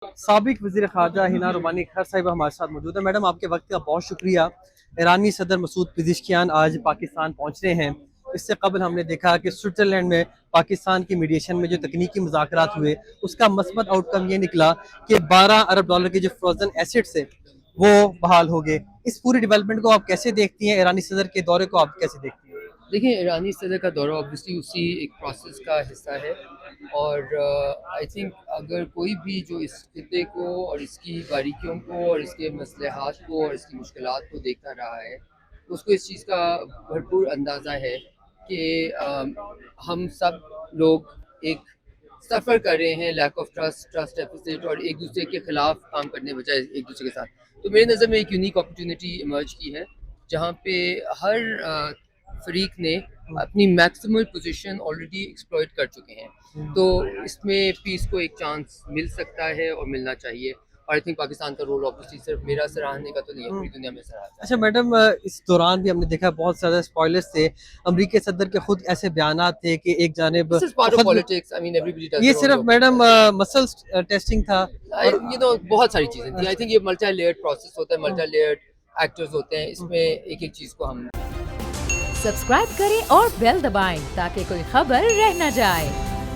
साबिक वज़ीर ख़ारजा हिना रुमानी खैर साहिबा हमारे साथ मौजूद है। मैडम, आपके वक्त का बहुत शुक्रिया। ईरानी सदर मसूद पिज़ेशकियान आज पाकिस्तान पहुँच रहे हैं। इससे कबल हमने देखा कि स्विट्ज़रलैंड में पाकिस्तान की मीडिएशन में जो तकनीकी मुज़ाकरात हुए, उसका मस्बत आउटकम ये निकला कि $12 अरब के जो फ्रोज़न एसेट्स है वो बहाल हो गए। इस पूरी डेवलपमेंट को आप कैसे देखती हैं? ईरानी सदर के दौरे को आप कैसे देखती हैं? देखिए, ईरानी सदर का दौरा ऑब्वियसली उसी एक प्रोसेस का हिस्सा है और आई थिंक अगर कोई भी जो इस खित्ते को और इसकी बारीकियों को और इसके मसलहात को और इसकी मुश्किलात को देखता रहा है, तो उसको इस चीज़ का भरपूर अंदाज़ा है कि हम सब लोग एक सफ़र कर रहे हैं लैक ऑफ ट्रस्ट डेफिसिट और एक दूसरे के ख़िलाफ़ काम करने बजाय एक दूसरे के साथ। तो मेरी नज़र में एक यूनिक अपॉर्चुनिटी इमर्ज की है, जहाँ पे हर फरीक ने अपनी मैक्सिमल पोजीशन ऑलरेडी एक्सप्लॉइट कर चुके हैं। तो इसमें पीस को एक चांस मिल सकता है और मिलना चाहिए। और आई थिंक पाकिस्तान का रोल ऑब्वियसली सिर्फ मेरा सराहने का तो नहीं है, पूरी दुनिया में सराहता है। अच्छा मैडम, इस दौरान भी हमने देखा बहुत ज़्यादा स्पॉयलर्स थे। अमरीकी सदर के खुद ऐसे बयानात थे कि एक जानिब this is part of politics, I mean everybody does ये देयर सिर्फ ओन मैडम मसल्स टेस्टिंग था और यू नो बहुत सारी चीज़ें थी। आई थिंक ये मल्टी लेयर्ड प्रोसेस होता है, मल्टी लेयर्ड एक्टर्स होते हैं, इसमें एक एक चीज़ को हम सब्सक्राइब करें और बेल दबाएं ताकि कोई खबर रह न जाए।